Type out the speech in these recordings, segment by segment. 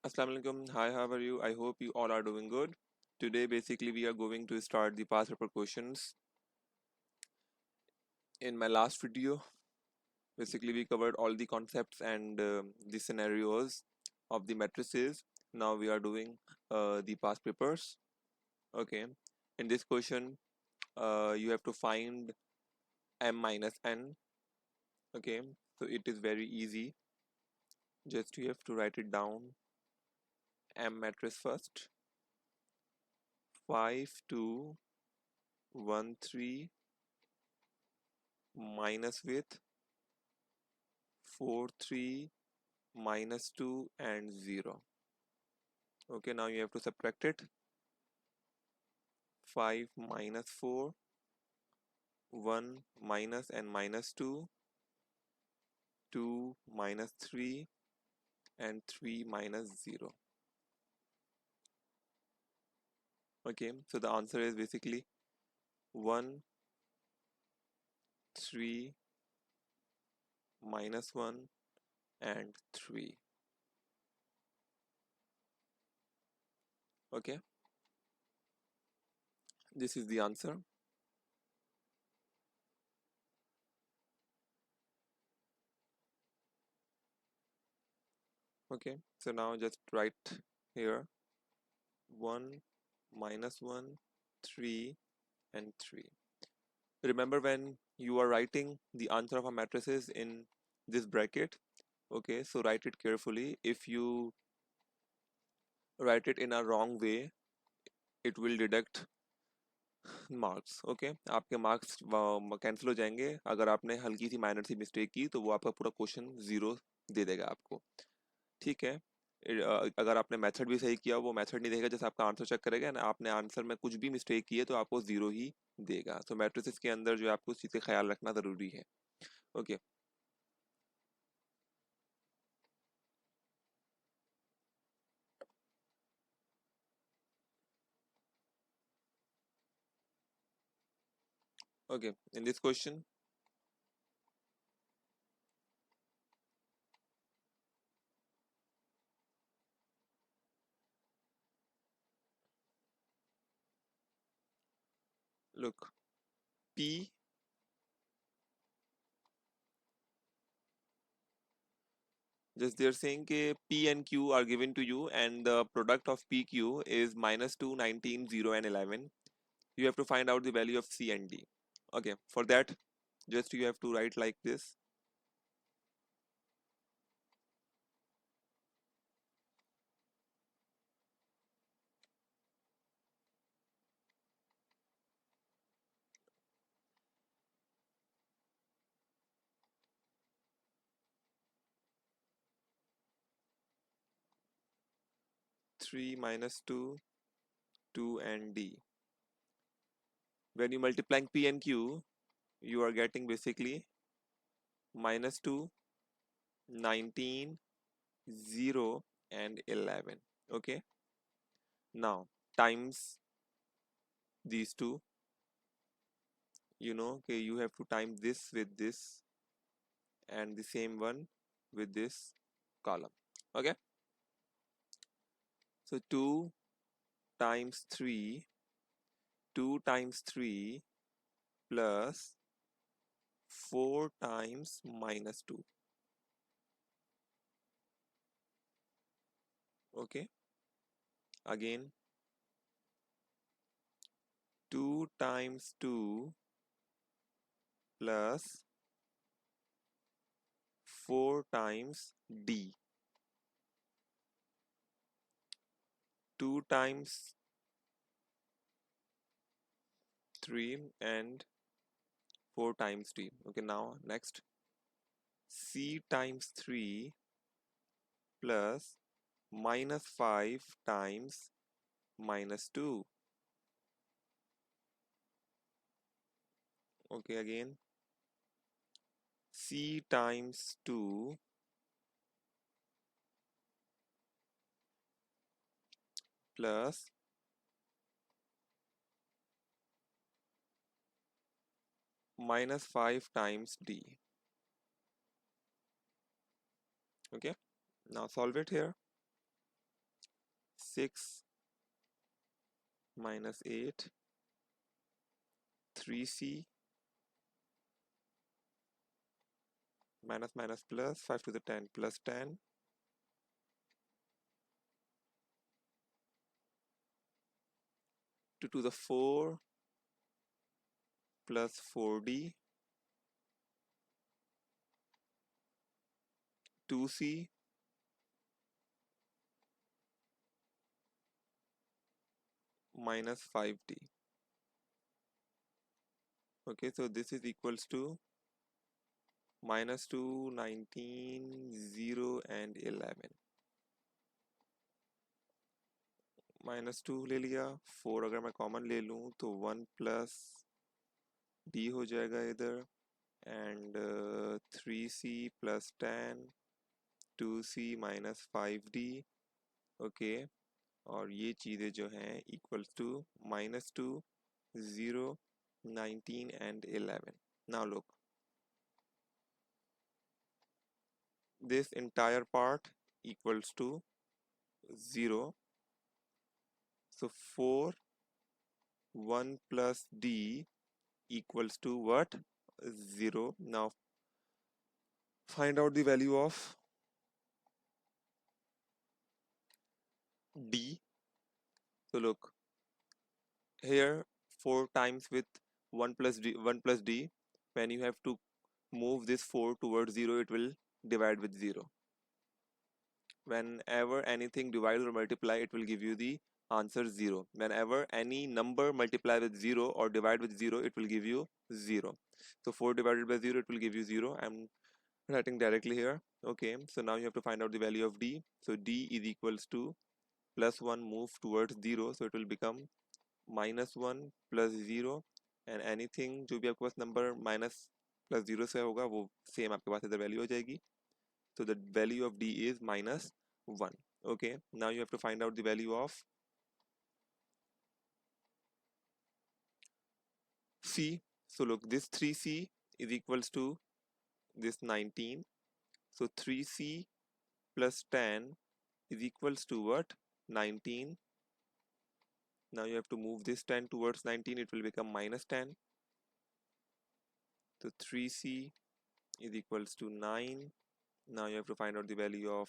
Assalamu alaikum. Hi, how are you? I hope you all are doing good. Today, basically, we are going to start the past paper questions. In my last video, basically, we covered all the concepts and the scenarios of the matrices. Now we are doing the past papers. Okay. In this question, you have to find m minus n. Okay. So it is very easy. Just you have to write it down. M matrix first. 5, 2, 1, 3 minus with 4, 3, minus 2 and 0. Okay, now you have to subtract it. 5 minus 4, 1 minus and minus 2, 2 minus 3 and 3 minus 0. Okay, so the answer is basically 1, 3, minus 1 and 3. Okay, this is the answer. Okay, so now just write here 1 minus 1, 3 and 3. Remember, when you are writing the answer of a matrices in this bracket, okay, so write it carefully. If you write it in a wrong way, it will deduct marks. Okay, आपके marks cancel हो जाएंगे. अगर आपने हल्की सी minor सी mistake की तो वो आपका पूरा क्वेश्चन जीरो दे देगा आपको. ठीक है. अगर आपने मेथड भी सही किया, वो मेथड नहीं देगा, जैसे आपका आंसर चेक करेगा ना, आपने आंसर में कुछ भी मिस्टेक की है तो आपको जीरो ही देगा. तो मैट्रिसेस के अंदर जो है आपको उस चीज़ का ख्याल रखना ज़रूरी है. Okay. Okay, in this question, look, P, just they're saying कि P and Q are given to you and the product of PQ is minus 2, 19, 0 and 11. You have to find out the value of C and D. Okay, for that, just you have to write like this. Three minus two, 2 and D. When you multiplying P and Q, you are getting basically minus 2, 19, 0 and 11. Okay, now times these two. You know, okay, you have to time this with this and the same one with this column. Okay, so 2 times 3, 2 times 3 plus 4 times minus 2. Okay, again 2 times 2 plus 4 times D. 2 times 3 and 4 times D. Okay, now next C times 3 plus minus 5 times minus 2. Okay, again C times 2 plus minus 5 times D. Okay, now solve it here. 6 minus 8, 3c minus minus plus 5 to the 10 plus 10, 2 to the 4 plus 4d, 2c minus 5d. Okay, so this is equals to minus 2, 19, 0 and 11. Minus 2 ले लिया, 4 अगर मैं common ले लूँ तो 1 plus D हो जाएगा इधर, and 3c plus 10, 2c minus 5d. Okay, और ये चीज़ें जो हैं equals to minus 2, 0, 19 and 11. Now look, this entire part equals to 0. So 4, 1 plus d equals to what? 0. Now find out the value of d. So look here, 4 times with 1 plus d. When you have to move this 4 towards 0, it will divide with 0. Whenever anything divides or multiply, it will give you the answer 0. Whenever any number multiply with 0 or divide with 0, it will give you 0. So 4 divided by 0, it will give you 0. I'm writing directly here. Okay, so now you have to find out the value of d. So d is equals to plus 1 move towards 0, so it will become minus 1 plus 0, and anything जो भी आपके पास number minus plus 0 से होगा वो same आपके पास इधर value हो जाएगी. So the value of d is minus 1. Okay, now you have to find out the value of c. So look, this 3c is equals to this 19. So 3c plus 10 is equals to what? 19. Now you have to move this 10 towards 19, it will become minus 10. So 3c is equals to 9. Now you have to find out the value of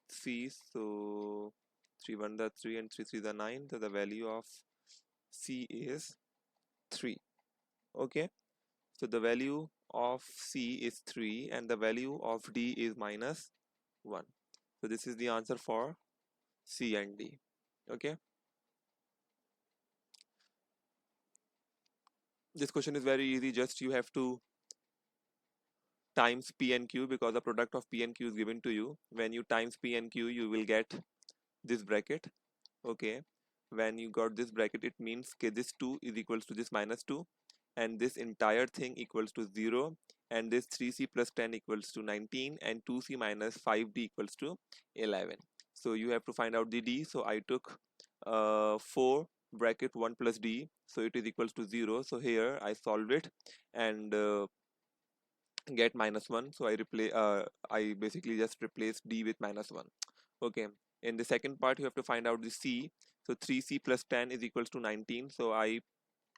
c. So 3 1 the 3 and 3 3 the 9. So the value of c is 3. Okay, so the value of c is 3 and the value of d is minus 1. So this is the answer for c and d. Okay, this question is very easy. Just you have to times p and q, because the product of p and q is given to you. When you times p and q, you will get this bracket. Okay, when you got this bracket, it means that this 2 is equals to this minus 2, and this entire thing equals to 0, and this 3c plus 10 equals to 19, and 2c minus 5d equals to 11. So you have to find out the d. So I took 4 bracket 1 plus d, so it is equals to 0. So here I solve it and get minus 1. So I basically just replace d with minus 1. Okay, in the second part you have to find out the c. So 3c plus 10 is equals to 19. So I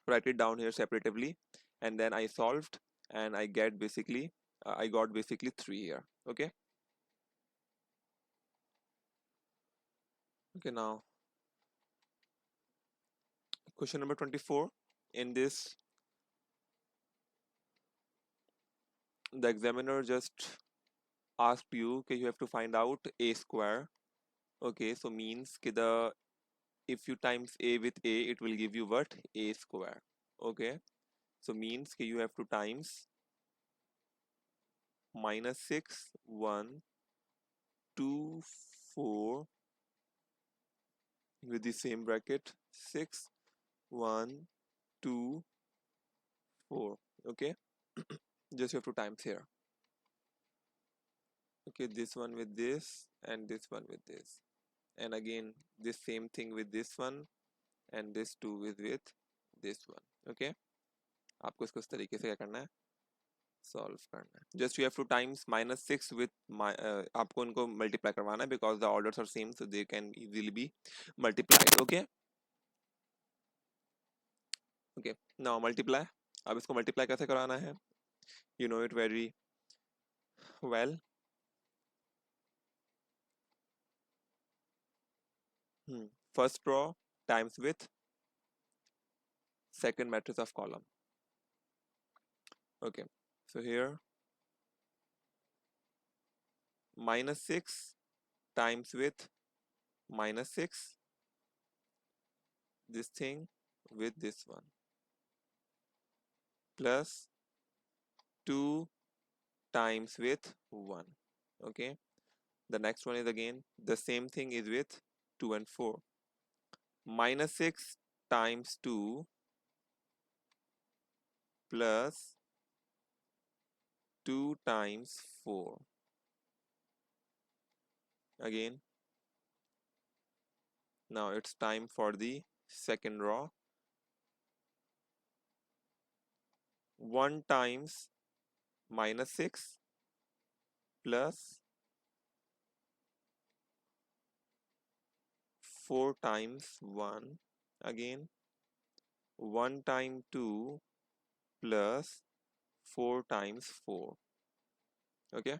write it down here separatively, and then I solved and I got basically 3 here. Okay, now question number 24. In this, the examiner just asked you, okay, you have to find out a square. Okay, so means the if you times a with a, it will give you what? A square. Okay, so means you have to times minus 6, 1, 2, 4 with the same bracket, 6, 1, 2, 4. Okay, just you have to times here. Okay, this one with this and this one with this, and again this same thing with this one and this two with this one. Okay, आपको इसको इस तरीके से क्या करना है, solve करना है। Just you have to times -6 with आपको उनको मल्टीप्लाई करवाना है because the orders are same so they can easily be multiplied. Okay okay now multiply. अब इसको मल्टीप्लाई कैसे कराना है, you know it very well. First row times with second matrix of column. Okay, so here -6 times with -6, this thing with this one, plus 2 times with 1. Okay, the next one is again the same thing is with 2 and 4. -6 times 2 plus 2 times 4. Again, now it's time for the second row. 1 times -6 plus 4 times 1. Again 1 times 2 plus 4 times 4. Okay,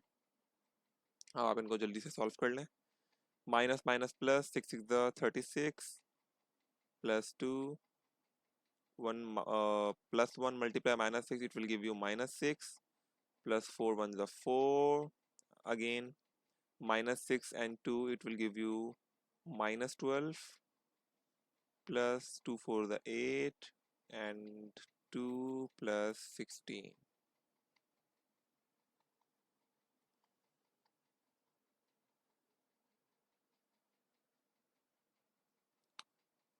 अब आप इनको जल्दी से solve कर लें। Minus minus plus 6 6 36 plus 2 1 plus 1 multiply -6, it will give you -6 plus 4 1 is 4. Again -6 and 2, it will give you -12 plus 2 4 the 8 and 2 plus 16.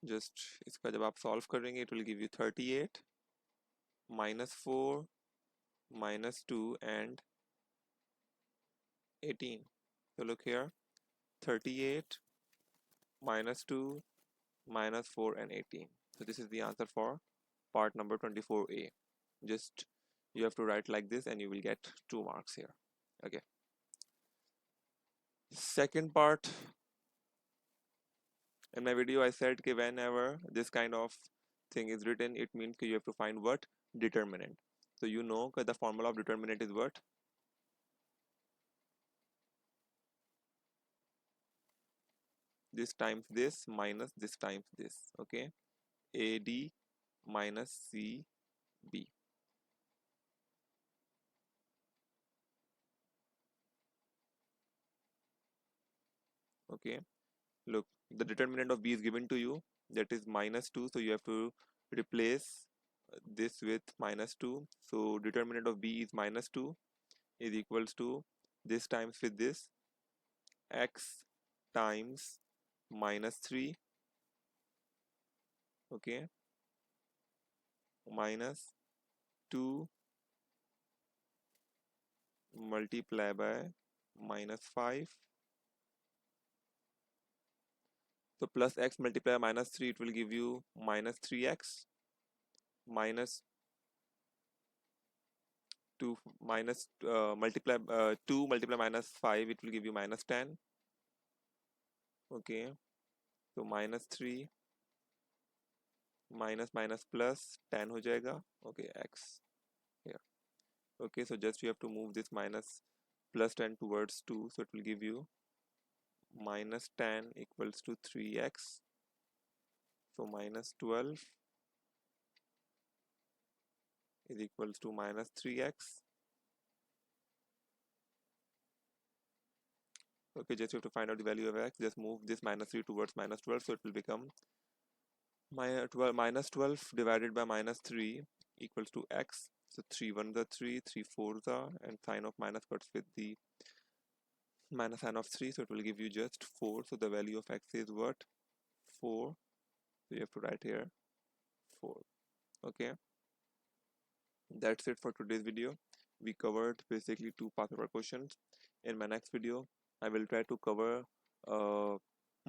Just इसका जब आप सॉल्व करेंगे it will give you 38 -4 -2 and 18. So look here, 38 -2 -4 and 18. So this is the answer for part number 24A. Just you have to write like this and you will get 2 marks here. Okay, second part. In my video I said that whenever this kind of thing is written, it means you have to find what? Determinant. So you know that the formula of determinant is what? This times this minus this times this. Okay, AD minus CB. Okay, look, the determinant of B is given to you, that is -2, so you have to replace this with -2. So determinant of B is -2 is equals to this times with this, x times -3, okay, minus 2 multiply by -5. So plus x multiply -3, it will give you -3x, minus 2 minus multiply 2 multiply -5, it will give you -10. Okay, so -3 minus minus plus 10 हो जाएगा. Okay, x here. Okay, so just you have to move this minus plus 10 towards 2, so it will give you -10 equals to 3x. So -12 is equals to -3x. Okay, just you have to find out the value of x. Just move this -3 towards -12, so it will become -12 divided by -3 equals to x. So 3 1 the 3, 3 4 the, and sign of minus cuts with the minus sign of 3, so it will give you just 4. So the value of x is what? 4. So you have to write here 4. Okay, that's it for today's video. We covered basically 2 past paper questions. In my next video I will try to cover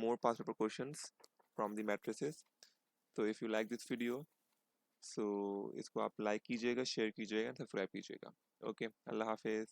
more past paper questions from the matrices. So if you like this video, सो इसको आप like कीजिएगा, share कीजिएगा, subscribe कीजिएगा। Okay, अल्लाह हाफिज़।